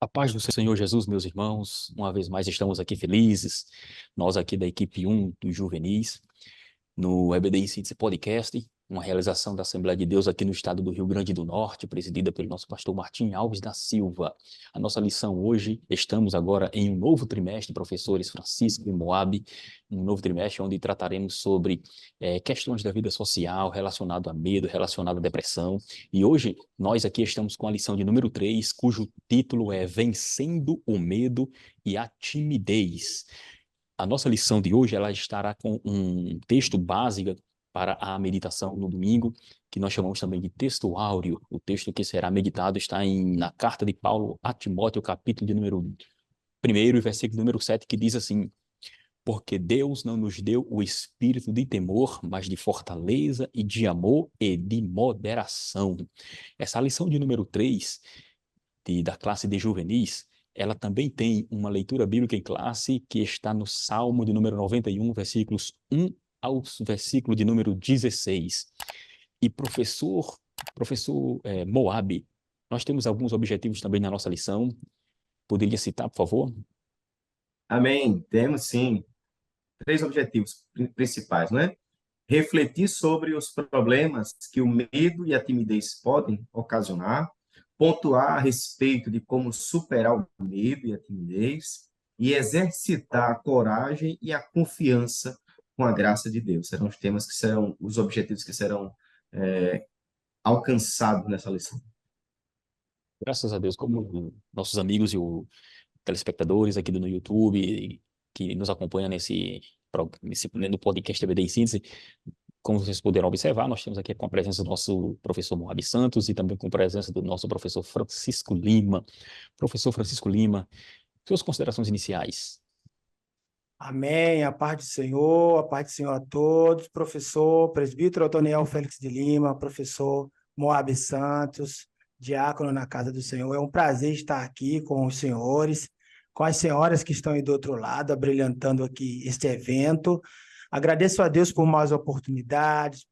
A paz do Senhor Jesus, meus irmãos, uma vez mais estamos aqui felizes, nós aqui da equipe 1 dos Juvenis, no EBD Síntese Podcast, uma realização da Assembleia de Deus aqui no estado do Rio Grande do Norte, presidida pelo nosso pastor Martim Alves da Silva. A nossa lição hoje, estamos agora em um novo trimestre, professores Francisco e Moab, um novo trimestre onde trataremos sobre questões da vida social, relacionado a medo, relacionado à depressão. E hoje, nós aqui estamos com a lição de número 3, cujo título é Vencendo o Medo e a Timidez. A nossa lição de hoje ela estará com um texto básico para a meditação no domingo, que nós chamamos também de texto áureo. O texto que será meditado está na carta de Paulo a Timóteo, capítulo de número 1 e versículo número 7, que diz assim: porque Deus não nos deu o espírito de temor, mas de fortaleza e de amor e de moderação. Essa lição de número 3 da classe de juvenis, ela também tem uma leitura bíblica em classe que está no Salmo de número 91, versículos 1 ao versículo de número 16. E professor Moab, nós temos alguns objetivos também na nossa lição. Poderia citar, por favor? Amém. Temos sim três objetivos principais, né? Refletir sobre os problemas que o medo e a timidez podem ocasionar, pontuar a respeito de como superar o medo e a timidez e exercitar a coragem e a confiança com a graça de Deus. Serão os temas que serão, os objetivos que serão alcançados nessa lição. Graças a Deus, como nossos amigos e os telespectadores aqui no YouTube que nos acompanham no podcast EBD em Síntese, como vocês puderam observar, nós temos aqui com a presença do nosso professor Moab Santos e também com a presença do nosso professor Francisco Lima. Professor Francisco Lima, suas considerações iniciais. Amém, a paz do Senhor a todos, professor, presbítero Otoniel Félix de Lima, professor Moab Santos, diácono na casa do Senhor. É um prazer estar aqui com os senhores, com as senhoras que estão aí do outro lado, abrilhantando aqui este evento. Agradeço a Deus por mais oportunidades,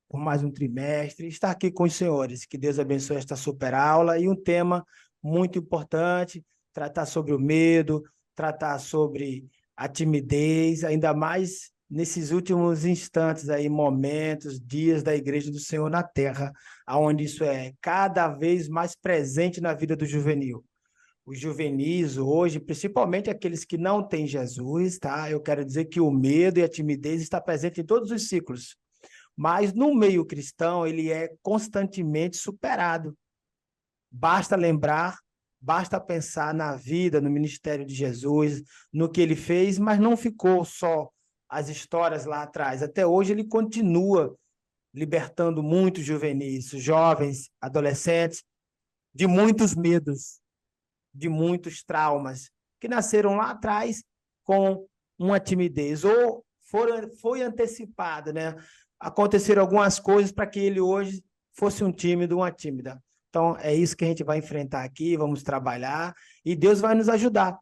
por mais um trimestre, estar aqui com os senhores. Que Deus abençoe esta super aula e um tema muito importante, tratar sobre o medo, tratar sobre a timidez, ainda mais nesses últimos instantes aí, momentos, dias da Igreja do Senhor na Terra, onde isso é cada vez mais presente na vida do juvenil. Os juvenis hoje, principalmente aqueles que não têm Jesus, tá? Eu quero dizer que o medo e a timidez está presente em todos os ciclos, mas no meio cristão ele é constantemente superado. Basta lembrar, basta pensar na vida, no ministério de Jesus, no que ele fez, mas não ficou só as histórias lá atrás. Até hoje ele continua libertando muitos juvenis, jovens, adolescentes, de muitos medos, de muitos traumas, que nasceram lá atrás com uma timidez, ou foi antecipado, né? Aconteceram algumas coisas para que ele hoje fosse um tímido, uma tímida. Então, é isso que a gente vai enfrentar aqui, vamos trabalhar, e Deus vai nos ajudar,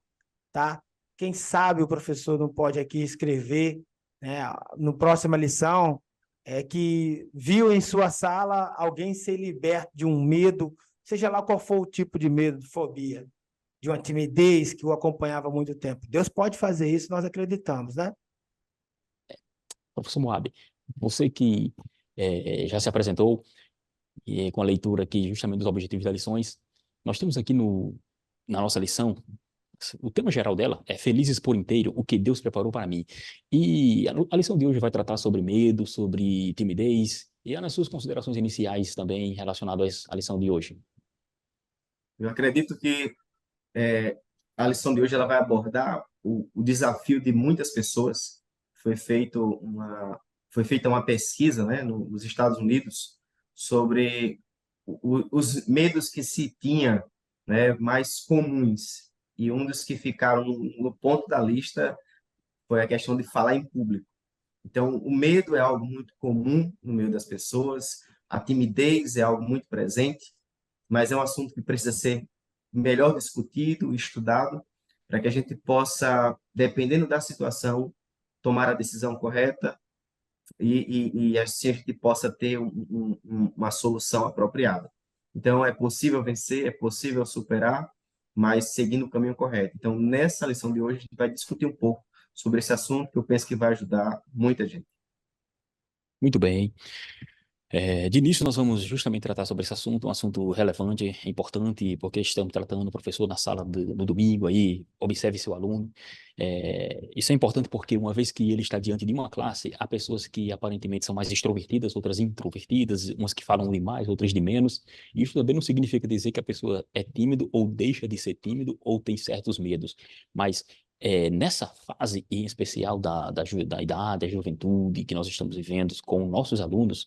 tá? Quem sabe o professor não pode aqui escrever, né, no próxima lição, que viu em sua sala alguém ser liberto de um medo, seja lá qual for o tipo de medo, de fobia, de uma timidez que o acompanhava há muito tempo. Deus pode fazer isso, nós acreditamos, né? Professor Moab, você que já se apresentou com a leitura aqui justamente dos objetivos das lições, nós temos aqui na nossa lição, o tema geral dela é Felizes por Inteiro, o que Deus preparou para mim. E a lição de hoje vai tratar sobre medo, sobre timidez, e nas suas considerações iniciais também relacionadas à lição de hoje. Eu acredito que a lição de hoje ela vai abordar o desafio de muitas pessoas. Foi feita uma pesquisa, né, nos Estados Unidos sobre os medos que se tinha, né, mais comuns. E um dos que ficaram no ponto da lista foi a questão de falar em público. Então, o medo é algo muito comum no meio das pessoas, a timidez é algo muito presente, mas é um assunto que precisa ser melhor discutido, estudado, para que a gente possa, dependendo da situação, tomar a decisão correta e assim a gente possa ter uma solução apropriada. Então, é possível vencer, é possível superar, mas seguindo o caminho correto. Então, nessa lição de hoje, a gente vai discutir um pouco sobre esse assunto que eu penso que vai ajudar muita gente. Muito bem. De início, nós vamos justamente tratar sobre esse assunto, um assunto relevante, importante, porque estamos tratando o professor na sala no domingo, aí observe seu aluno. Isso é importante porque, uma vez que ele está diante de uma classe, há pessoas que aparentemente são mais extrovertidas, outras introvertidas, umas que falam de mais, outras de menos. Isso também não significa dizer que a pessoa é tímido ou deixa de ser tímido ou tem certos medos, mas nessa fase, em especial da idade, da juventude que nós estamos vivendo com nossos alunos,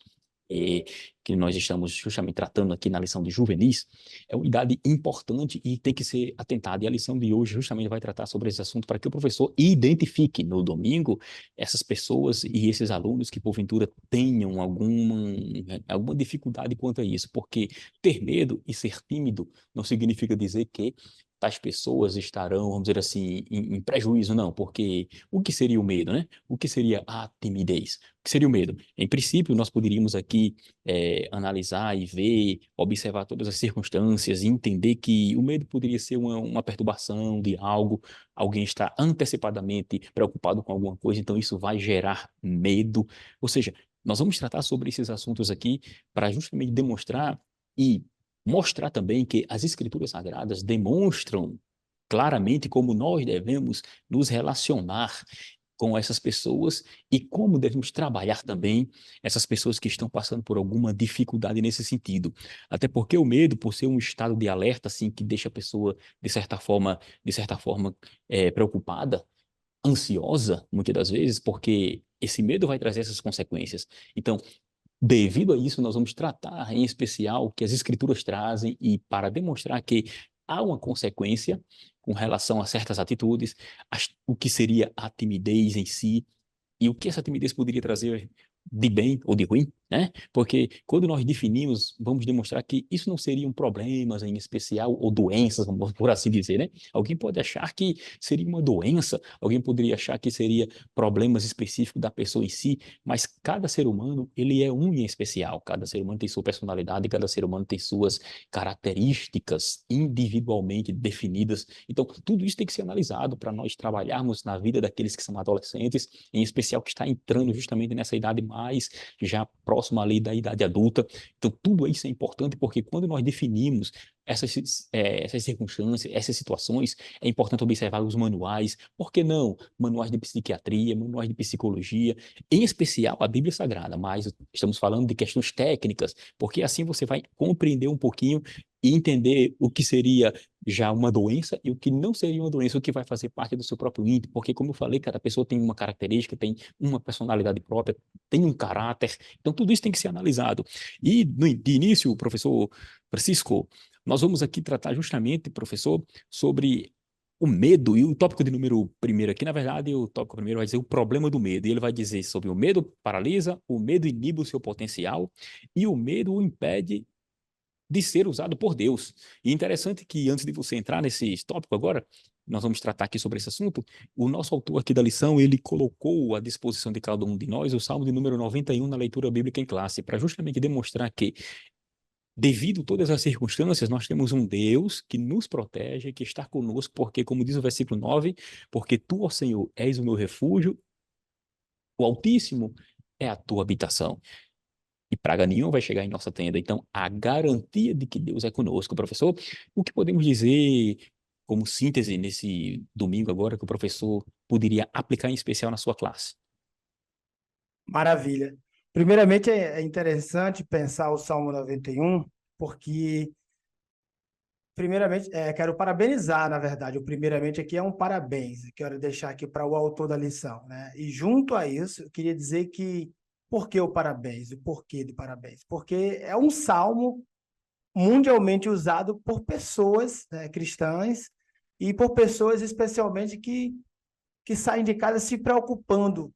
que nós estamos justamente tratando aqui na lição de juvenis, é uma idade importante e tem que ser atentada. E a lição de hoje justamente vai tratar sobre esse assunto para que o professor identifique no domingo essas pessoas e esses alunos que porventura tenham alguma dificuldade quanto a isso, porque ter medo e ser tímido não significa dizer que tais pessoas estarão, vamos dizer assim, em prejuízo, não, porque o que seria o medo, né? O que seria a timidez? O que seria o medo? Em princípio, nós poderíamos aqui analisar e ver, observar todas as circunstâncias e entender que o medo poderia ser uma perturbação de algo, alguém está antecipadamente preocupado com alguma coisa, então isso vai gerar medo. Ou seja, nós vamos tratar sobre esses assuntos aqui para justamente demonstrar e mostrar também que as Escrituras Sagradas demonstram claramente como nós devemos nos relacionar com essas pessoas e como devemos trabalhar também essas pessoas que estão passando por alguma dificuldade nesse sentido. Até porque o medo, por ser um estado de alerta, assim, que deixa a pessoa, de certa forma, preocupada, ansiosa, muitas das vezes, porque esse medo vai trazer essas consequências. Então, devido a isso, nós vamos tratar em especial o que as escrituras trazem e para demonstrar que há uma consequência com relação a certas atitudes, o que seria a timidez em si e o que essa timidez poderia trazer de bem ou de ruim, né? Porque quando nós definimos, vamos demonstrar que isso não seriam problemas em especial ou doenças, vamos por assim dizer, né? Alguém pode achar que seria uma doença, alguém poderia achar que seria problemas específicos da pessoa em si, mas cada ser humano, ele é um em especial, cada ser humano tem sua personalidade, cada ser humano tem suas características individualmente definidas. Então, tudo isso tem que ser analisado para nós trabalharmos na vida daqueles que são adolescentes, em especial que está entrando justamente nessa idade mais já próxima ali da idade adulta. Então, tudo isso é importante porque quando nós definimos essas circunstâncias, essas situações, é importante observar os manuais. Por que não? Manuais de psiquiatria, manuais de psicologia, em especial a Bíblia Sagrada, mas estamos falando de questões técnicas, porque assim você vai compreender um pouquinho e entender o que seria já uma doença e o que não seria uma doença, o que vai fazer parte do seu próprio íntimo, porque, como eu falei, cada pessoa tem uma característica, tem uma personalidade própria, tem um caráter, então tudo isso tem que ser analisado. E, de início, professor Francisco, nós vamos aqui tratar justamente, professor, sobre o medo, e o tópico de número primeiro aqui, na verdade, o tópico primeiro vai dizer o problema do medo, e ele vai dizer sobre o medo paralisa, o medo inibe o seu potencial, e o medo o impede de ser usado por Deus. E interessante que, antes de você entrar nesse tópico agora, nós vamos tratar aqui sobre esse assunto, o nosso autor aqui da lição, ele colocou à disposição de cada um de nós o Salmo de número 91 na leitura bíblica em classe, para justamente demonstrar que, devido a todas as circunstâncias, nós temos um Deus que nos protege, que está conosco, porque, como diz o versículo 9, porque tu, ó Senhor, és o meu refúgio, o Altíssimo é a tua habitação. E praga nenhuma vai chegar em nossa tenda. Então, a garantia de que Deus é conosco, professor, o que podemos dizer como síntese nesse domingo agora que o professor poderia aplicar em especial na sua classe? Maravilha. Primeiramente, é interessante pensar o Salmo 91, porque, primeiramente, quero parabenizar, na verdade. O primeiramente aqui é um parabéns. Quero deixar aqui para o autor da lição, né? E junto a isso, eu queria dizer que, por que o parabéns? O porquê de parabéns? Porque é um salmo mundialmente usado por pessoas, né, cristãs e por pessoas especialmente que saem de casa se preocupando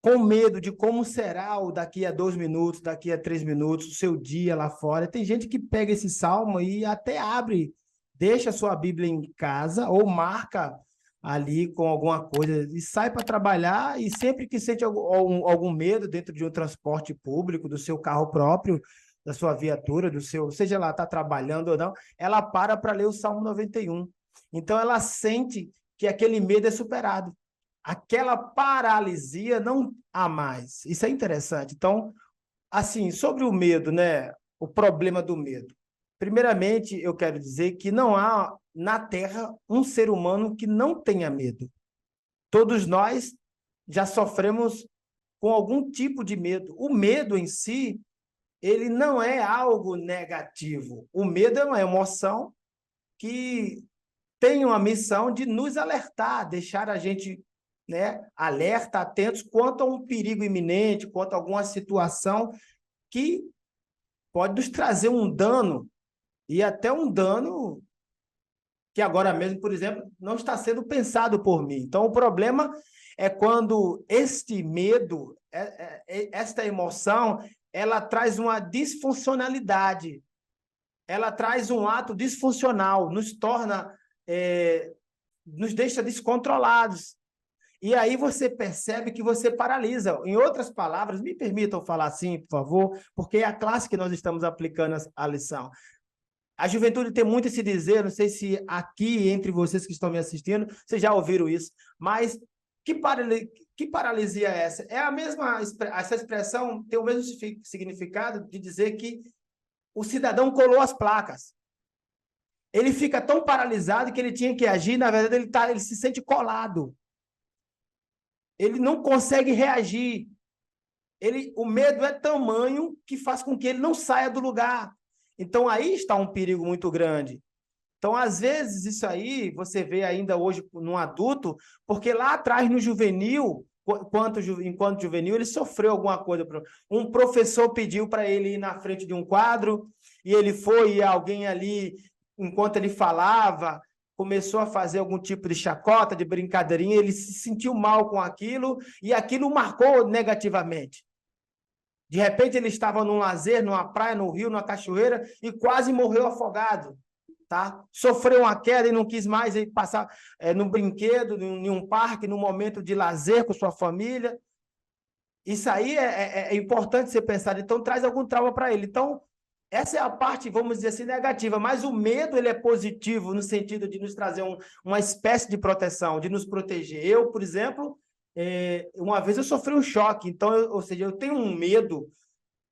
com medo de como será o daqui a 2 minutos, daqui a 3 minutos, o seu dia lá fora. Tem gente que pega esse salmo e até abre, deixa a sua Bíblia em casa ou marca ali com alguma coisa e sai para trabalhar, e sempre que sente algum medo dentro de um transporte público, do seu carro próprio, da sua viatura, do seu, seja ela está trabalhando ou não, ela para ler o Salmo 91. Então, ela sente que aquele medo é superado. Aquela paralisia não há mais. Isso é interessante. Então, assim, sobre o medo, né? O problema do medo. Primeiramente, eu quero dizer que não há na Terra um ser humano que não tenha medo. Todos nós já sofremos com algum tipo de medo. O medo em si, ele não é algo negativo. O medo é uma emoção que tem uma missão de nos alertar, deixar a gente, né, alerta, atentos quanto a um perigo iminente, quanto a alguma situação que pode nos trazer um dano, e até um dano que agora mesmo, por exemplo, não está sendo pensado por mim. Então, o problema é quando este medo, esta emoção, ela traz uma disfuncionalidade, ela traz um ato disfuncional, nos torna, nos deixa descontrolados. E aí você percebe que você paralisa. Em outras palavras, me permitam falar assim, por favor, porque é a classe que nós estamos aplicando a lição. A juventude tem muito a se dizer, não sei se aqui, entre vocês que estão me assistindo, vocês já ouviram isso, mas que paralisia é essa? É a mesma, essa expressão tem o mesmo significado de dizer que o cidadão colou as placas. Ele fica tão paralisado que ele tinha que agir, na verdade ele se sente colado. Ele não consegue reagir. O medo é tamanho que faz com que ele não saia do lugar. Então, aí está um perigo muito grande. Então, às vezes, isso aí você vê ainda hoje no adulto, porque lá atrás, no juvenil, enquanto juvenil, ele sofreu alguma coisa. Um professor pediu para ele ir na frente de um quadro, e ele foi, e alguém ali, enquanto ele falava, começou a fazer algum tipo de chacota, de brincadeirinha, ele se sentiu mal com aquilo, e aquilo o marcou negativamente. De repente, ele estava num lazer, numa praia, no rio, numa cachoeira, e quase morreu afogado. Tá? Sofreu uma queda e não quis mais ir passar num brinquedo, em um parque, num momento de lazer com sua família. Isso aí é importante ser pensado. Então, traz algum trauma para ele. Então, essa é a parte, vamos dizer assim, negativa. Mas o medo, ele é positivo no sentido de nos trazer uma espécie de proteção, de nos proteger. Eu, por exemplo, uma vez eu sofri um choque. Então, ou seja, eu tenho um medo,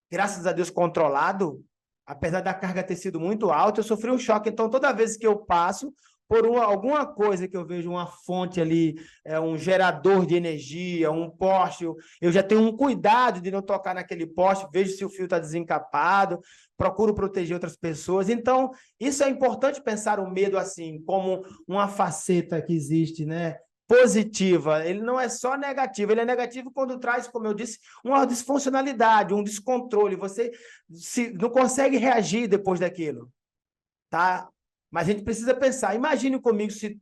graças a Deus, controlado. Apesar da carga ter sido muito alta, eu sofri um choque. Então, toda vez que eu passo por alguma coisa que eu vejo uma fonte ali, um gerador de energia, um poste, eu já tenho um cuidado de não tocar naquele poste, vejo se o fio está desencapado, procuro proteger outras pessoas. Então, isso é importante pensar o medo assim, como uma faceta que existe, né? Positiva, ele não é só negativo, ele é negativo quando traz, como eu disse, uma disfuncionalidade, um descontrole, você não consegue reagir depois daquilo, tá? Mas a gente precisa pensar, imagine comigo se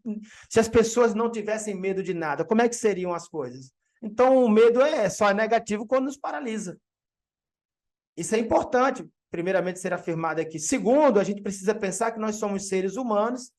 as pessoas não tivessem medo de nada, como é que seriam as coisas? Então, o medo só negativo quando nos paralisa. Isso é importante, primeiramente, ser afirmado aqui. Segundo, a gente precisa pensar que nós somos seres humanos.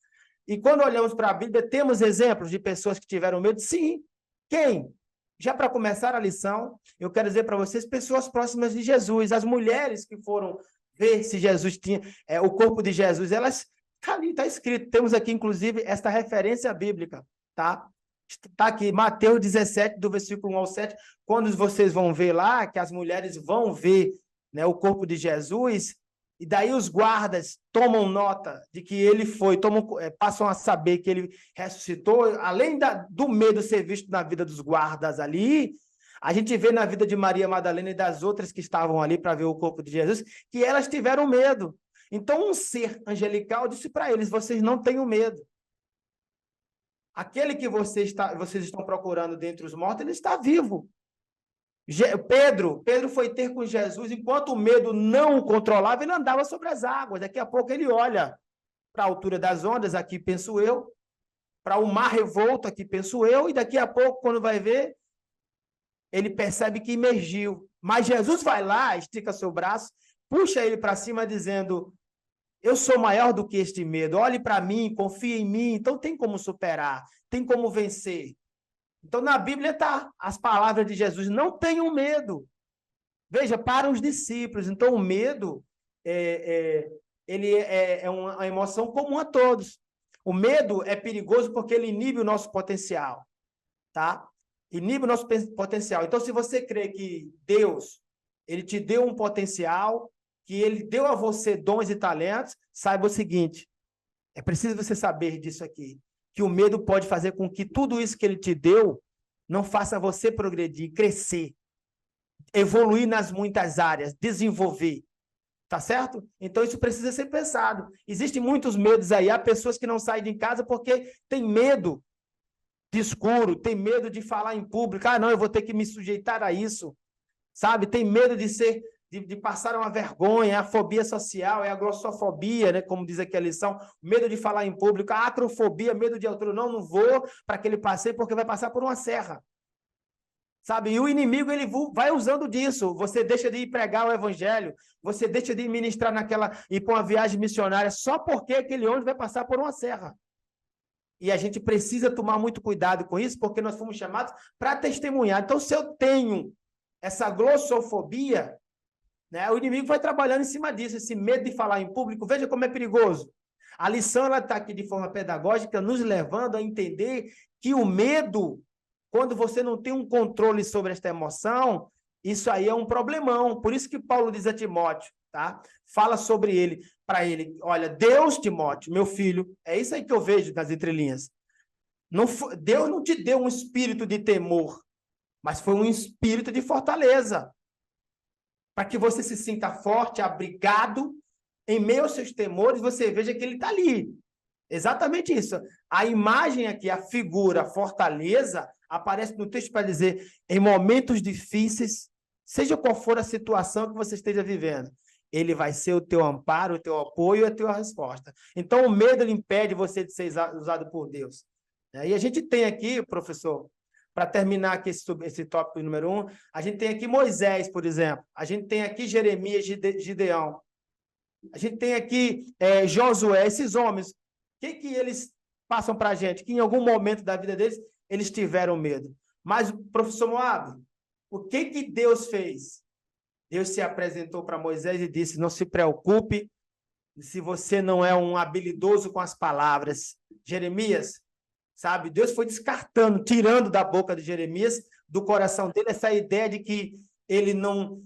E quando olhamos para a Bíblia, temos exemplos de pessoas que tiveram medo? Sim. Quem? Já para começar a lição, eu quero dizer para vocês, pessoas próximas de Jesus, as mulheres que foram ver se Jesus tinha, o corpo de Jesus, elas, está ali, está escrito, temos aqui, inclusive, esta referência bíblica, tá? Está aqui, Mateus 17, do versículo 1 ao 7, quando vocês vão ver lá, que as mulheres vão ver, né, o corpo de Jesus, e daí os guardas tomam nota de que ele foi, passam a saber que ele ressuscitou, além do medo ser visto na vida dos guardas ali, a gente vê na vida de Maria Madalena e das outras que estavam ali para ver o corpo de Jesus, que elas tiveram medo. Então, um ser angelical disse para eles, vocês não tenham medo. Aquele que vocês estão procurando dentre os mortos, ele está vivo. Pedro foi ter com Jesus, enquanto o medo não o controlava, ele andava sobre as águas. Daqui a pouco ele olha para a altura das ondas, aqui penso eu, para o mar revolto, aqui penso eu, e daqui a pouco, quando vai ver, ele percebe que imergiu. Mas Jesus vai lá, estica seu braço, puxa ele para cima, dizendo, eu sou maior do que este medo, olhe para mim, confie em mim, então tem como superar, tem como vencer. Então, na Bíblia está as palavras de Jesus, não tenham medo. Veja, para os discípulos. Então, o medo, ele é uma emoção comum a todos. O medo é perigoso porque ele inibe o nosso potencial, tá? Inibe o nosso potencial. Então, se você crê que Deus, ele te deu um potencial, que ele deu a você dons e talentos, saiba o seguinte, é preciso você saber disso aqui, que o medo pode fazer com que tudo isso que ele te deu não faça você progredir, crescer, evoluir nas muitas áreas, desenvolver. Tá certo? Então, isso precisa ser pensado. Existem muitos medos aí. Há pessoas que não saem de casa porque têm medo de escuro, tem medo de falar em público. Ah, não, eu vou ter que me sujeitar a isso. Sabe? Tem medo de passar uma vergonha, a fobia social, é a glossofobia, né? Como diz aqui a lição, medo de falar em público, a acrofobia, medo de altura. Não vou para aquele passeio porque vai passar por uma serra. Sabe? E o inimigo, ele vai usando disso. Você deixa de ir pregar o evangelho, você deixa de ministrar ir para uma viagem missionária só porque aquele ônibus vai passar por uma serra. E a gente precisa tomar muito cuidado com isso, porque nós fomos chamados para testemunhar. Então, se eu tenho essa glossofobia, né, o inimigo vai trabalhando em cima disso, esse medo de falar em público. Veja como é perigoso. A lição está aqui de forma pedagógica, nos levando a entender que o medo, quando você não tem um controle sobre esta emoção, isso aí é um problemão. Por isso que Paulo diz a Timóteo, tá? Fala sobre ele, para ele, olha, Deus, Timóteo, meu filho, é isso aí que eu vejo nas entrelinhas. Deus não te deu um espírito de temor, mas foi um espírito de fortaleza, para que você se sinta forte, abrigado, em meio aos seus temores, você veja que ele está ali. Exatamente isso. A imagem aqui, a figura, a fortaleza, aparece no texto para dizer, em momentos difíceis, seja qual for a situação que você esteja vivendo, ele vai ser o teu amparo, o teu apoio e a tua resposta. Então, o medo ele impede você de ser usado por Deus. E a gente tem aqui, professor, para terminar aqui esse tópico número 1, a gente tem aqui Moisés, por exemplo. A gente tem aqui Jeremias, Gideão. A gente tem aqui Josué, esses homens. O que eles passam para a gente? Que em algum momento da vida deles, eles tiveram medo. Mas, professor Moab, o que Deus fez? Deus se apresentou para Moisés e disse, não se preocupe se você não é um habilidoso com as palavras. Jeremias, sabe? Deus foi descartando, tirando da boca de Jeremias, do coração dele, essa ideia de que ele não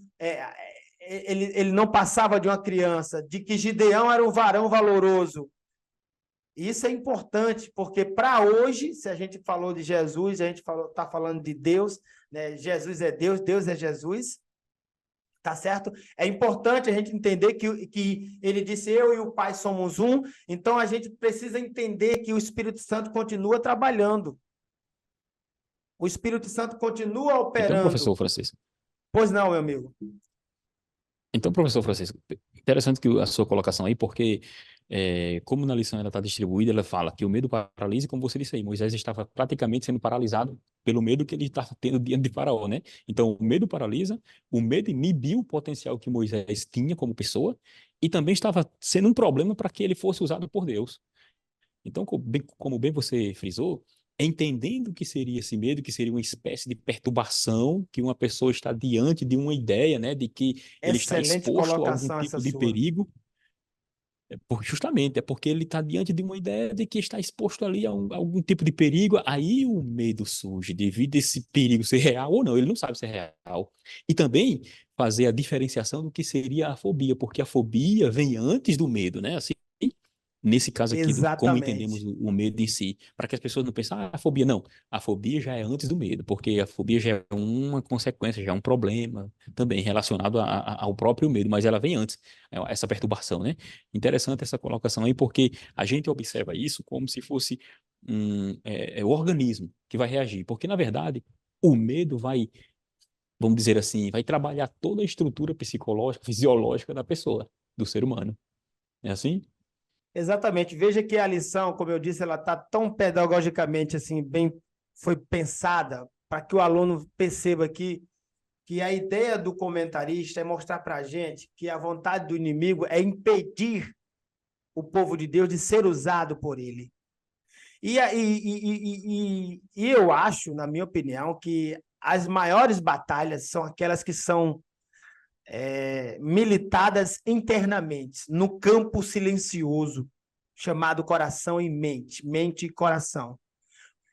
passava de uma criança, de que Gideão era um varão valoroso. Isso é importante, porque para hoje, se a gente falou de Jesus, a gente está falando de Deus, né? Jesus é Deus, Deus é Jesus, tá certo? É importante a gente entender que ele disse, eu e o Pai somos um, então a gente precisa entender que o Espírito Santo continua trabalhando. O Espírito Santo continua operando. Então, professor Francisco. Pois não, meu amigo. Então, professor Francisco, interessante que a sua colocação aí, porque como na lição ela está distribuída, ela fala que o medo paralisa, como você disse aí, Moisés estava praticamente sendo paralisado pelo medo que ele estava tendo diante de Faraó, né? Então, o medo paralisa, o medo inibiu o potencial que Moisés tinha como pessoa e também estava sendo um problema para que ele fosse usado por Deus. Então, como bem você frisou, entendendo que seria esse medo, que seria uma espécie de perturbação, que uma pessoa está diante de uma ideia, né, de que ele está exposto a algum tipo de perigo, justamente, é porque ele está diante de uma ideia de que está exposto ali a algum tipo de perigo, aí o medo surge, devido a esse perigo ser real ou não, ele não sabe se é real. E também fazer a diferenciação do que seria a fobia, porque a fobia vem antes do medo, né, assim, nesse caso aqui, como entendemos o medo em si, para que as pessoas não pensem, a fobia não, a fobia já é antes do medo, porque a fobia já é uma consequência, já é um problema também relacionado ao próprio medo, mas ela vem antes, essa perturbação, né? Interessante essa colocação aí, porque a gente observa isso como se fosse o organismo que vai reagir, porque na verdade o medo vai, vamos dizer assim, vai trabalhar toda a estrutura psicológica, fisiológica da pessoa, do ser humano. É assim? Exatamente. Veja que a lição, como eu disse, ela está tão pedagogicamente assim, bem foi pensada para que o aluno perceba que a ideia do comentarista é mostrar para a gente que a vontade do inimigo é impedir o povo de Deus de ser usado por ele. E eu acho, na minha opinião, que as maiores batalhas são aquelas que são militadas internamente, no campo silencioso, chamado coração e mente, mente e coração.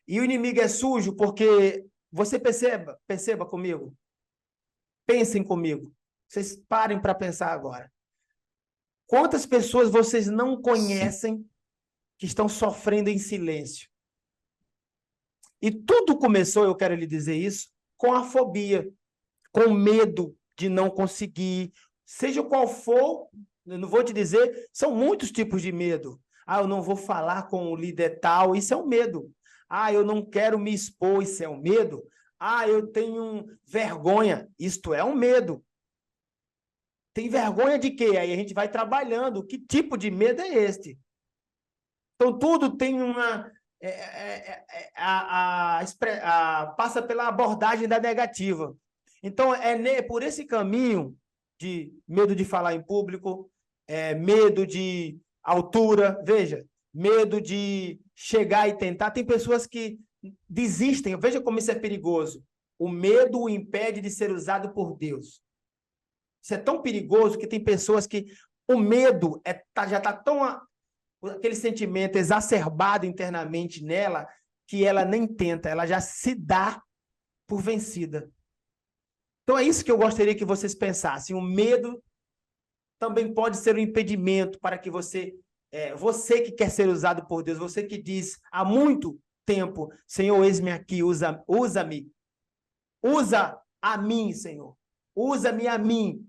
E o inimigo é sujo porque, você perceba comigo, pensem comigo, vocês parem para pensar agora. Quantas pessoas vocês não Sim. conhecem que estão sofrendo em silêncio? E tudo começou, eu quero lhe dizer isso, com a fobia, com medo de não conseguir, seja qual for, eu não vou te dizer, são muitos tipos de medo. Eu não vou falar com o líder tal, isso é um medo. Eu não quero me expor, isso é um medo. Eu tenho vergonha, isto é um medo. Tem vergonha de quê? Aí a gente vai trabalhando. Que tipo de medo é este? Então, tudo tem uma... passa pela abordagem da negativa. Então, por esse caminho de medo de falar em público, medo de altura, veja, medo de chegar e tentar. Tem pessoas que desistem. Veja como isso é perigoso. O medo o impede de ser usado por Deus. Isso é tão perigoso que tem pessoas que o medo já está tão... aquele sentimento exacerbado internamente nela, que ela nem tenta, ela já se dá por vencida. Então é isso que eu gostaria que vocês pensassem. O medo também pode ser um impedimento para que você que quer ser usado por Deus, você que diz há muito tempo, Senhor, eis-me aqui, usa-me, usa a mim, Senhor, usa-me a mim.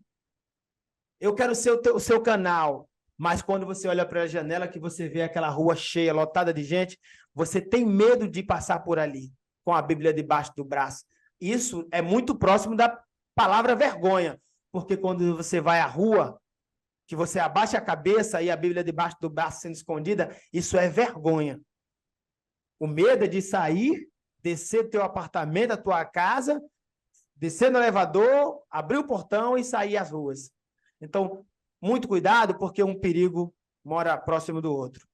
Eu quero ser o seu canal. Mas quando você olha para a janela, que você vê aquela rua cheia, lotada de gente, você tem medo de passar por ali, com a Bíblia debaixo do braço. Isso é muito próximo da palavra vergonha, porque quando você vai à rua, que você abaixa a cabeça e a Bíblia debaixo do braço sendo escondida, isso é vergonha. O medo é de sair, descer do teu apartamento, da tua casa, descer no elevador, abrir o portão e sair às ruas. Então, muito cuidado, porque um perigo mora próximo do outro.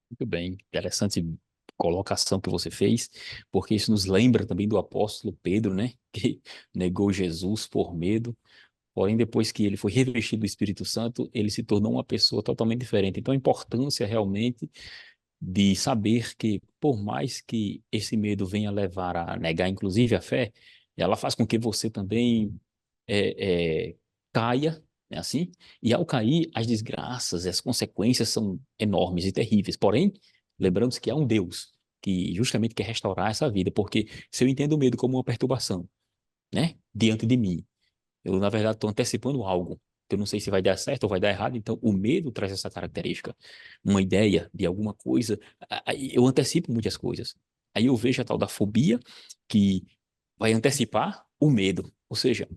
Muito bem, interessante colocação que você fez, porque isso nos lembra também do apóstolo Pedro, né? Que negou Jesus por medo, porém depois que ele foi revestido do Espírito Santo, ele se tornou uma pessoa totalmente diferente. Então a importância realmente de saber que, por mais que esse medo venha levar a negar inclusive a fé, ela faz com que você também caia, né, assim, e ao cair, as desgraças, as consequências são enormes e terríveis. Porém, lembrando que há um Deus que justamente quer restaurar essa vida, porque se eu entendo o medo como uma perturbação, né, diante de mim, eu, na verdade, estou antecipando algo, que eu não sei se vai dar certo ou vai dar errado, então o medo traz essa característica, uma ideia de alguma coisa, eu antecipo muitas coisas. Aí eu vejo a tal da fobia, que vai antecipar o medo, ou seja,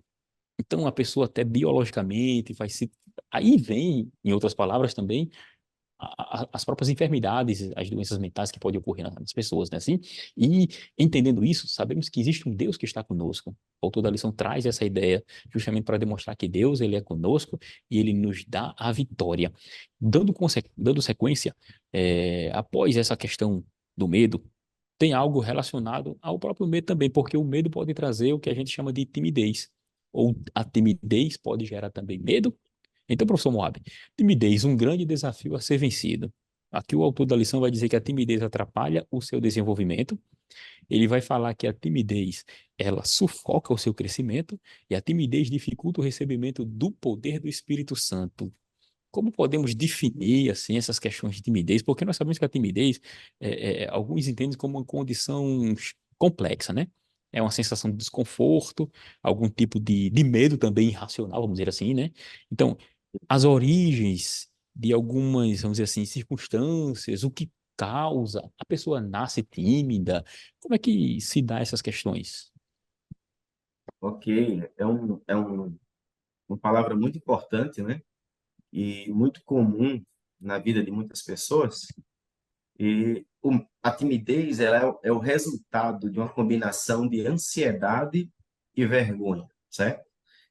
então a pessoa até biologicamente vai se... Aí vem, em outras palavras também, as próprias enfermidades, as doenças mentais que podem ocorrer nas pessoas, né? Assim, e entendendo isso, sabemos que existe um Deus que está conosco. O autor da lição traz essa ideia justamente para demonstrar que Deus, ele é conosco e ele nos dá a vitória. Dando sequência, após essa questão do medo, tem algo relacionado ao próprio medo também, porque o medo pode trazer o que a gente chama de timidez, ou a timidez pode gerar também medo. Então, professor Moab, timidez, um grande desafio a ser vencido. Aqui o autor da lição vai dizer que a timidez atrapalha o seu desenvolvimento. Ele vai falar que a timidez, ela sufoca o seu crescimento e a timidez dificulta o recebimento do poder do Espírito Santo. Como podemos definir assim essas questões de timidez? Porque nós sabemos que a timidez, alguns entendem como uma condição complexa, né? É uma sensação de desconforto, algum tipo de medo também irracional, vamos dizer assim, né? Então, as origens de algumas, vamos dizer assim, circunstâncias, o que causa, a pessoa nasce tímida, como é que se dá essas questões? Ok, uma palavra muito importante, né? E muito comum na vida de muitas pessoas. E a timidez é o resultado de uma combinação de ansiedade e vergonha, certo?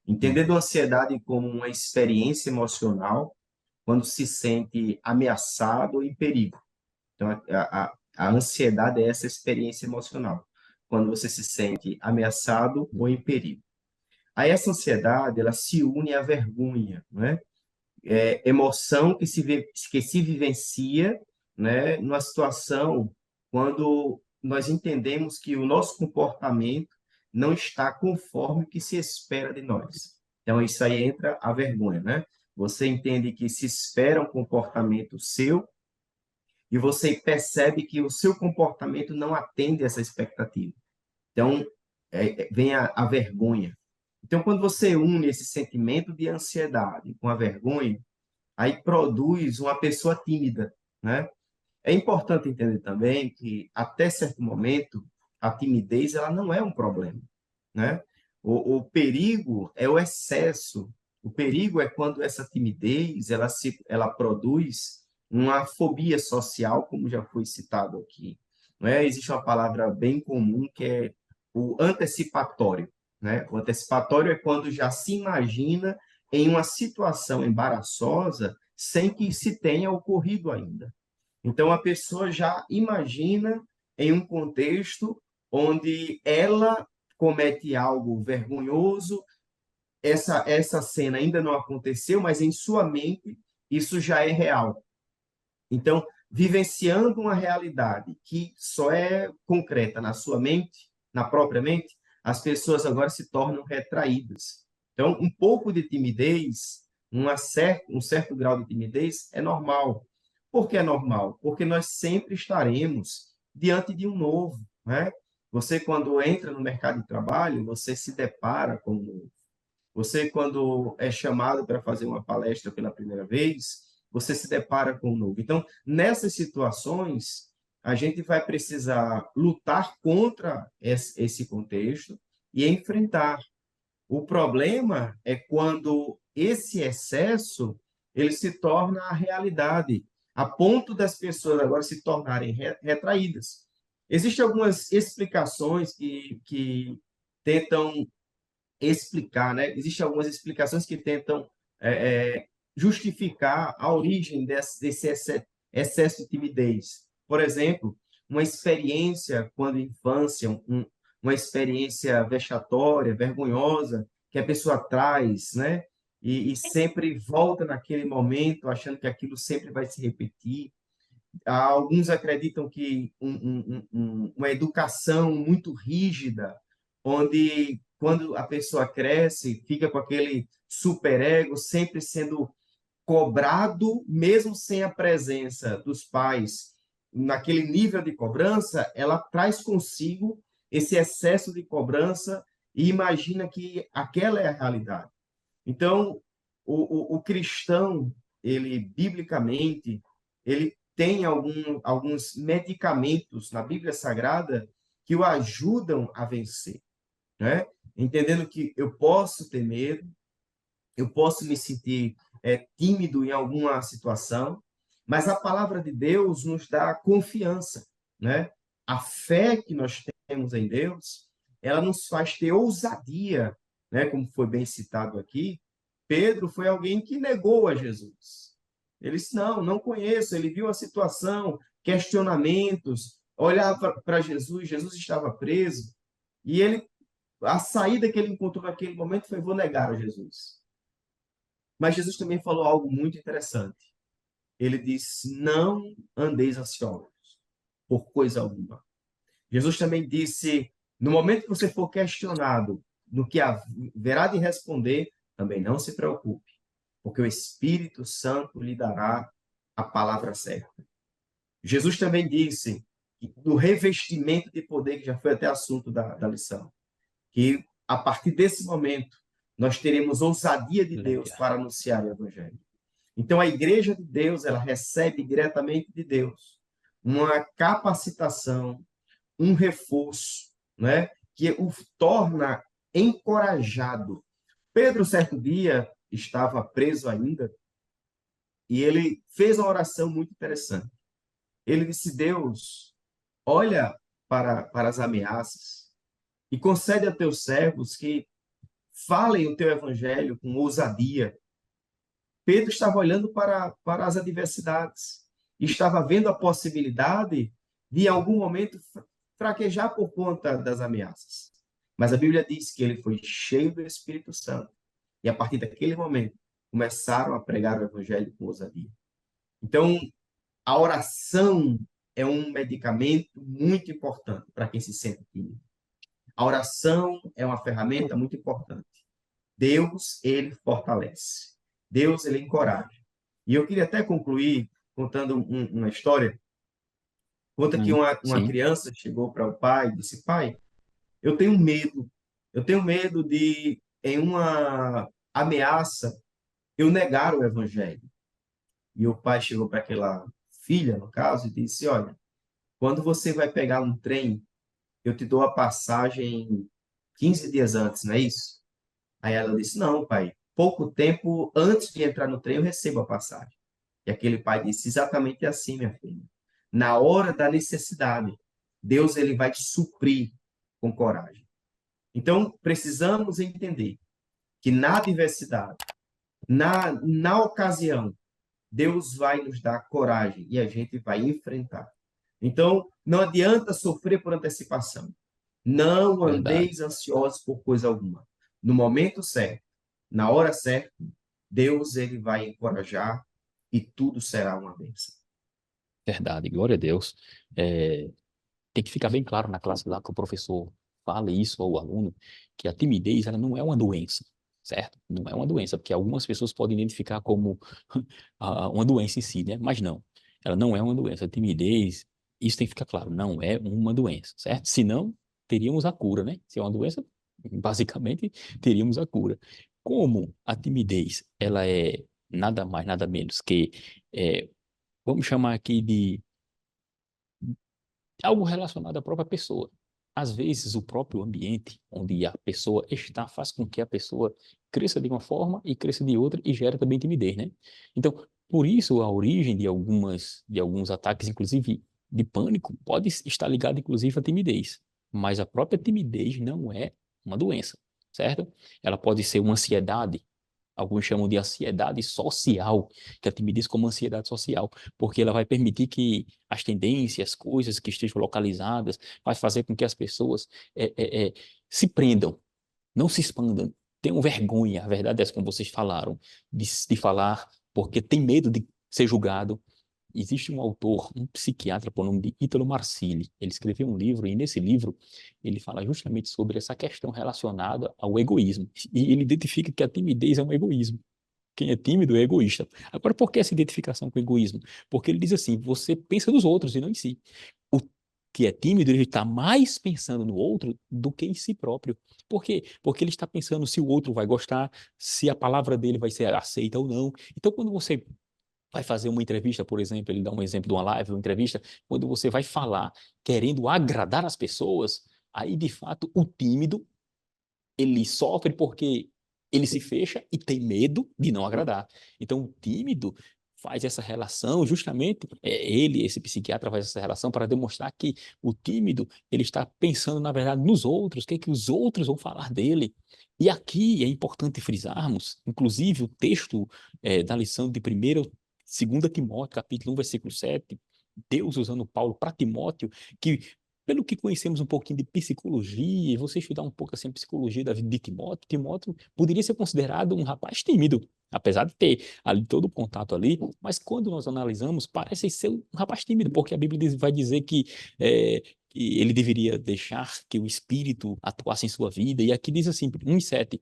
Entendendo a ansiedade como uma experiência emocional quando se sente ameaçado ou em perigo. Então, a ansiedade é essa experiência emocional, quando você se sente ameaçado ou em perigo. Aí essa ansiedade, ela se une à vergonha, né? Emoção que se vivencia, né, numa situação quando nós entendemos que o nosso comportamento não está conforme o que se espera de nós. Então, isso aí entra a vergonha, né? Você entende que se espera um comportamento seu e você percebe que o seu comportamento não atende essa expectativa. Então, vem a vergonha. Então, quando você une esse sentimento de ansiedade com a vergonha, aí produz uma pessoa tímida, né? É importante entender também que, até certo momento, a timidez ela não é um problema, né? O perigo é o excesso. O perigo é quando essa timidez ela produz uma fobia social, como já foi citado aqui. Não é? Existe uma palavra bem comum que é o antecipatório, né? O antecipatório é quando já se imagina em uma situação embaraçosa sem que se tenha ocorrido ainda. Então, a pessoa já imagina em um contexto onde ela comete algo vergonhoso, essa cena ainda não aconteceu, mas em sua mente isso já é real. Então, vivenciando uma realidade que só é concreta na sua mente, na própria mente, as pessoas agora se tornam retraídas. Então, um pouco de timidez, um certo grau de timidez é normal. Por que é normal? Porque nós sempre estaremos diante de um novo, né? Você, quando entra no mercado de trabalho, você se depara com um novo. Você, quando é chamado para fazer uma palestra pela primeira vez, você se depara com o novo. Então, nessas situações, a gente vai precisar lutar contra esse contexto e enfrentar. O problema é quando esse excesso ele se torna a realidade, a ponto das pessoas agora se tornarem retraídas. Existem algumas explicações que tentam explicar, né? Existem algumas explicações que tentam justificar a origem desse excesso de timidez. Por exemplo, uma experiência quando infância, uma experiência vexatória, vergonhosa, que a pessoa traz, né? E sempre volta naquele momento, achando que aquilo sempre vai se repetir. Alguns acreditam que uma educação muito rígida, onde quando a pessoa cresce, fica com aquele superego, sempre sendo cobrado, mesmo sem a presença dos pais, naquele nível de cobrança, ela traz consigo esse excesso de cobrança e imagina que aquela é a realidade. Então, o cristão, ele, biblicamente, ele tem alguns medicamentos na Bíblia Sagrada que o ajudam a vencer, né? Entendendo que eu posso ter medo, eu posso me sentir tímido em alguma situação, mas a palavra de Deus nos dá confiança, né? A fé que nós temos em Deus, ela nos faz ter ousadia, né? Como foi bem citado aqui, Pedro foi alguém que negou a Jesus. Ele disse, não conheço. Ele viu a situação, questionamentos, olhava para Jesus, Jesus estava preso, e a saída que ele encontrou naquele momento foi, vou negar a Jesus. Mas Jesus também falou algo muito interessante. Ele disse, não andeis ansiosos por coisa alguma. Jesus também disse, no momento que você for questionado no que haverá de responder, também não se preocupe, porque o Espírito Santo lhe dará a palavra certa. Jesus também disse, do revestimento de poder, que já foi até assunto da lição, que a partir desse momento nós teremos ousadia de Deus para anunciar o Evangelho. Então, a igreja de Deus, ela recebe diretamente de Deus uma capacitação, um reforço, né, que o torna encorajado. Pedro, certo dia, estava preso ainda e ele fez uma oração muito interessante. Ele disse, Deus, olha para as ameaças e concede a teus servos que falem o teu evangelho com ousadia. Pedro estava olhando para as adversidades, estava vendo a possibilidade de, em algum momento, fraquejar por conta das ameaças. Mas a Bíblia diz que ele foi cheio do Espírito Santo. E a partir daquele momento, começaram a pregar o evangelho com ousadia. Então, a oração é um medicamento muito importante para quem se sente tímido. A oração é uma ferramenta muito importante. Deus, ele fortalece. Deus, ele encoraja. E eu queria até concluir contando uma história. Conta que uma Sim, criança chegou para o pai e disse: pai, eu tenho medo. Eu tenho medo de, em uma ameaça, eu negar o evangelho. E o pai chegou para aquela filha, no caso, e disse: olha, quando você vai pegar um trem, eu te dou a passagem 15 dias antes, não é isso? Aí ela disse: não, pai, pouco tempo antes de entrar no trem eu recebo a passagem. E aquele pai disse: exatamente assim, minha filha. Na hora da necessidade, Deus ele vai te suprir com coragem. Então, precisamos entender que na adversidade, na ocasião, Deus vai nos dar coragem e a gente vai enfrentar. Então, não adianta sofrer por antecipação. Não verdade. andeis ansiosos por coisa alguma. No momento certo, na hora certa, Deus ele vai encorajar e tudo será uma bênção. Verdade, glória a Deus. É, tem que ficar bem claro na classe lá que o professor fale isso ao aluno, que a timidez ela não é uma doença, certo? Não é uma doença, porque algumas pessoas podem identificar como uma doença em si, né? Mas não, ela não é uma doença. A timidez, isso tem que ficar claro, não é uma doença, certo? Senão, teríamos a cura, né? Se é uma doença, basicamente, teríamos a cura. Como a timidez, ela é nada mais, nada menos que, é, vamos chamar aqui de algo relacionado à própria pessoa. Às vezes, o próprio ambiente onde a pessoa está faz com que a pessoa cresça de uma forma e cresça de outra e gera também timidez, né? Então, por isso, a origem de alguns ataques, inclusive de pânico, pode estar ligada, inclusive, à timidez. Mas a própria timidez não é uma doença, certo? Ela pode ser uma ansiedade. Alguns chamam de ansiedade social, que a timidez como ansiedade social, porque ela vai permitir que as tendências, coisas que estejam localizadas, vai fazer com que as pessoas se prendam, não se expandam, tenham vergonha, a verdade é essa, como vocês falaram, de falar, porque tem medo de ser julgado. Existe um autor, um psiquiatra por nome de Ítalo Marcilli. Ele escreveu um livro e nesse livro ele fala justamente sobre essa questão relacionada ao egoísmo. E ele identifica que a timidez é um egoísmo. Quem é tímido é egoísta. Agora, por que essa identificação com o egoísmo? Porque ele diz assim: você pensa nos outros e não em si. O que é tímido, ele está mais pensando no outro do que em si próprio. Por quê? Porque ele está pensando se o outro vai gostar, se a palavra dele vai ser aceita ou não. Então, quando você vai fazer uma entrevista, por exemplo, ele dá um exemplo de uma live, uma entrevista, quando você vai falar querendo agradar as pessoas, aí de fato o tímido ele sofre porque ele se fecha e tem medo de não agradar. Então, o tímido faz essa relação, justamente, ele, esse psiquiatra, faz essa relação para demonstrar que o tímido, ele está pensando, na verdade, nos outros, o que é que os outros vão falar dele. E aqui é importante frisarmos, inclusive, o texto da lição de 2 Timóteo, capítulo 1, versículo 7, Deus usando Paulo para Timóteo, que pelo que conhecemos um pouquinho de psicologia, e você estudar um pouco assim a psicologia da vida de Timóteo, Timóteo poderia ser considerado um rapaz tímido, apesar de ter ali todo o contato ali, mas quando nós analisamos, parece ser um rapaz tímido, porque a Bíblia vai dizer que ele deveria deixar que o Espírito atuasse em sua vida, e aqui diz assim, 1:7,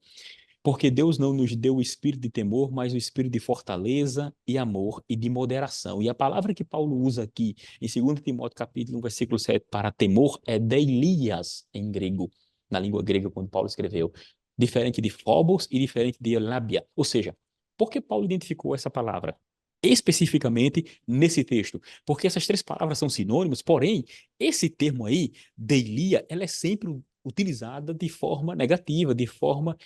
porque Deus não nos deu o espírito de temor, mas o espírito de fortaleza e amor e de moderação. E a palavra que Paulo usa aqui em 2 Timóteo capítulo 1, versículo 7, para temor, é deilias em grego, na língua grega, quando Paulo escreveu. Diferente de phobos e diferente de eulabia. Ou seja, por que Paulo identificou essa palavra? Especificamente nesse texto, porque essas três palavras são sinônimos, porém, esse termo aí, deilia, ela é sempre utilizada de forma negativa, de forma,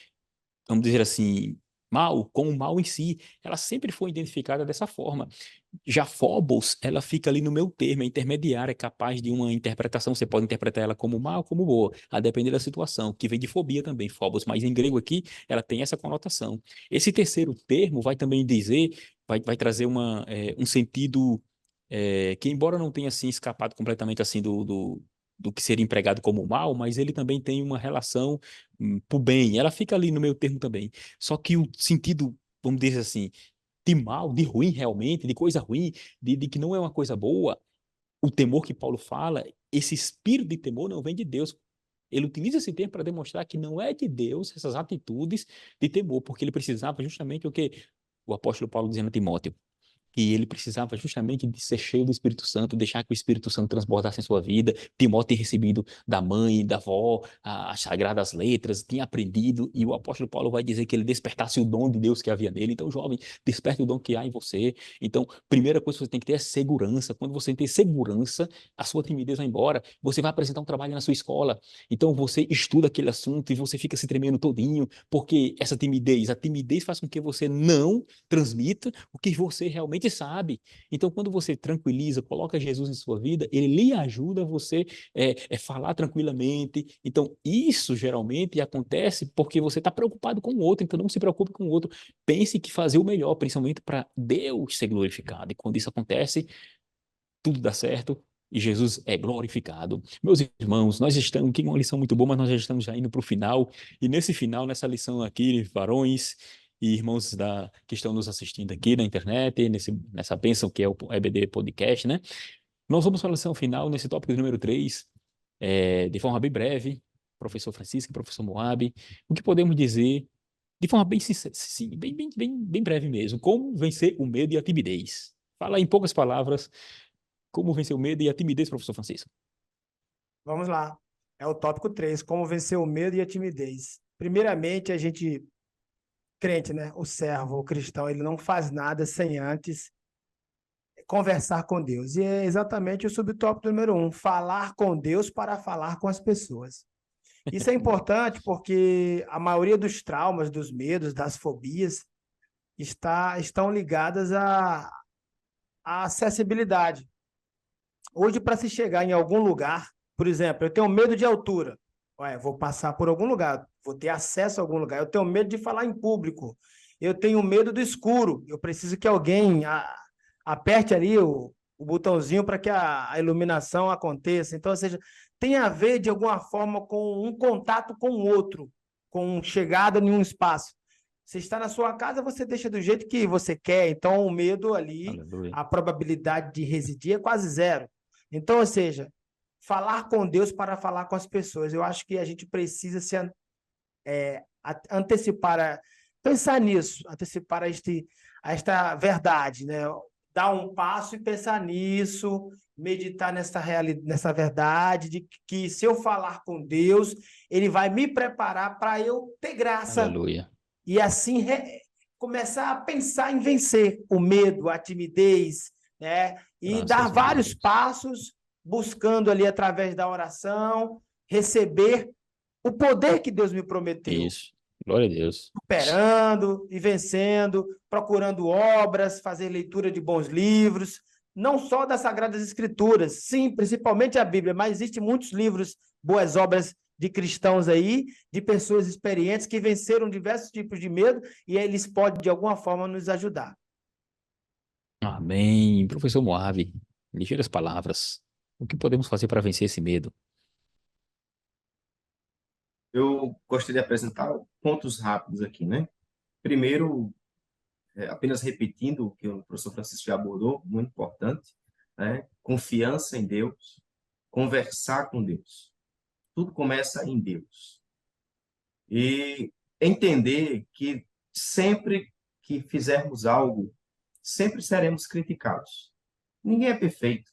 vamos dizer assim, mal, com o mal em si. Ela sempre foi identificada dessa forma. Já Phobos, ela fica ali no meio termo, é intermediária, é capaz de uma interpretação, você pode interpretar ela como mal, como boa, a depender da situação, que vem de fobia também, Phobos, mas em grego aqui, ela tem essa conotação. Esse terceiro termo vai também dizer, vai trazer um sentido que, embora não tenha assim escapado completamente assim do que seria empregado como mal, mas ele também tem uma relação pro bem. Ela fica ali no meio termo também. Só que o sentido, vamos dizer assim, de mal, de ruim realmente, de coisa ruim, de que não é uma coisa boa, o temor que Paulo fala, esse espírito de temor não vem de Deus. Ele utiliza esse termo para demonstrar que não é de Deus essas atitudes de temor, porque ele precisava justamente o que o apóstolo Paulo dizendo a Timóteo, que ele precisava justamente de ser cheio do Espírito Santo, deixar que o Espírito Santo transbordasse em sua vida. Timóteo tinha recebido da mãe, da avó, as sagradas letras, tinha aprendido, e o apóstolo Paulo vai dizer que ele despertasse o dom de Deus que havia nele. Então, jovem, desperte o dom que há em você. Então, primeira coisa que você tem que ter é segurança. Quando você tem segurança, a sua timidez vai embora. Você vai apresentar um trabalho na sua escola, então você estuda aquele assunto e você fica se tremendo todinho, porque essa timidez, a timidez faz com que você não transmita o que você realmente sabe. Então, quando você tranquiliza, coloca Jesus em sua vida, ele lhe ajuda a você falar tranquilamente. Então, isso geralmente acontece porque você está preocupado com o outro, então não se preocupe com o outro. Pense que fazer o melhor, principalmente para Deus ser glorificado. E quando isso acontece, tudo dá certo e Jesus é glorificado. Meus irmãos, nós estamos aqui com uma lição muito boa, mas nós já estamos já indo para o final. E nesse final, nessa lição aqui, varões e irmãos que estão nos assistindo aqui na internet, nessa bênção que é o EBD Podcast, né? Nós vamos para a lição final, nesse tópico número 3, de forma bem breve, professor Francisco e professor Moab, o que podemos dizer, de forma bem sincera, sim, bem breve mesmo, como vencer o medo e a timidez. Fala em poucas palavras como vencer o medo e a timidez, professor Francisco. Vamos lá. É o tópico 3, como vencer o medo e a timidez. Primeiramente, a gente, crente, né? O servo, o cristão, ele não faz nada sem antes conversar com Deus. E é exatamente o subtópico número 1, falar com Deus para falar com as pessoas. Isso é importante porque a maioria dos traumas, dos medos, das fobias estão ligadas à acessibilidade. Hoje, para se chegar em algum lugar, por exemplo, eu tenho medo de altura. Ué, vou passar por algum lugar, vou ter acesso a algum lugar. Eu tenho medo de falar em público. Eu tenho medo do escuro. Eu preciso que alguém aperte ali o botãozinho para que a iluminação aconteça. Então, ou seja, tem a ver, de alguma forma, com um contato com o outro, com chegada em um espaço. Você está na sua casa, você deixa do jeito que você quer. Então, o medo ali, Aleluia. a probabilidade de residir é quase zero. Então, ou seja, falar com Deus para falar com as pessoas. Eu acho que a gente precisa se antecipar, pensar nisso, antecipar esta verdade, né? Dar um passo e pensar nisso, meditar nessa verdade, de que se eu falar com Deus, Ele vai me preparar para eu ter graça Aleluia. e assim começar a pensar em vencer o medo, a timidez, né? E Graças dar a vários Deus. passos, buscando ali através da oração, receber o poder que Deus me prometeu, Isso. Glória a Deus. superando e vencendo, procurando obras, fazer leitura de bons livros, não só das Sagradas Escrituras, sim, principalmente a Bíblia, mas existem muitos livros, boas obras de cristãos aí, de pessoas experientes que venceram diversos tipos de medo e eles podem, de alguma forma, nos ajudar. Amém. Professor Moab, ligeiras palavras. O que podemos fazer para vencer esse medo? Eu gostaria de apresentar pontos rápidos aqui, né? Primeiro, apenas repetindo o que o professor Francisco já abordou, muito importante, né? Confiança em Deus, conversar com Deus. Tudo começa em Deus. E entender que sempre que fizermos algo, sempre seremos criticados. Ninguém é perfeito.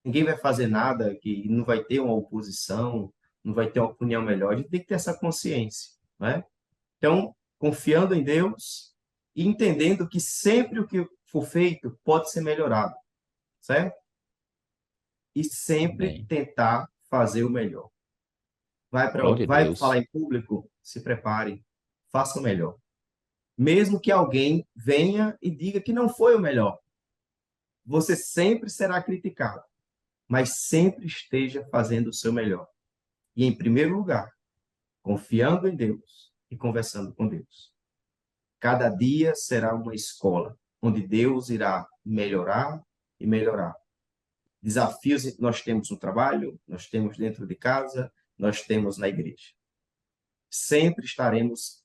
Ninguém vai fazer nada que não vai ter uma oposição, não vai ter uma opinião melhor. A gente tem que ter essa consciência, né? Então, confiando em Deus e entendendo que sempre o que for feito pode ser melhorado, certo? E sempre Amém. tentar fazer o melhor. Glória a Vai falar Deus. em público? Se prepare, faça o melhor. Mesmo que alguém venha e diga que não foi o melhor, você sempre será criticado, mas sempre esteja fazendo o seu melhor. E, em primeiro lugar, confiando em Deus e conversando com Deus. Cada dia será uma escola, onde Deus irá melhorar e melhorar. Desafios nós temos no trabalho, nós temos dentro de casa, nós temos na igreja. Sempre estaremos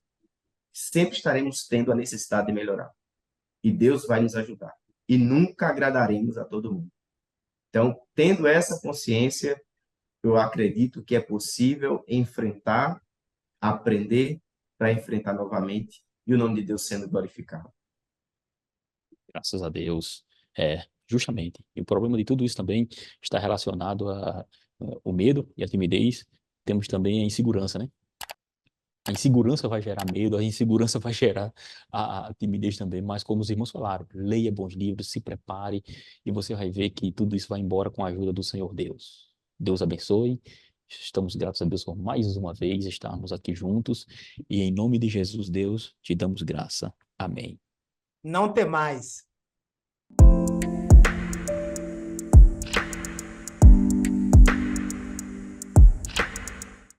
tendo a necessidade de melhorar. E Deus vai nos ajudar. E nunca agradaremos a todo mundo. Então, tendo essa consciência, eu acredito que é possível enfrentar, aprender para enfrentar novamente e o nome de Deus sendo glorificado. Graças a Deus. Justamente. E o problema de tudo isso também está relacionado ao medo e a timidez. Temos também a insegurança, né? A insegurança vai gerar medo, a insegurança vai gerar a timidez também, mas como os irmãos falaram, leia bons livros, se prepare e você vai ver que tudo isso vai embora com a ajuda do Senhor Deus. Deus abençoe. Estamos gratos a Deus por mais uma vez estarmos aqui juntos e em nome de Jesus, Deus, te damos graça. Amém. Não temais.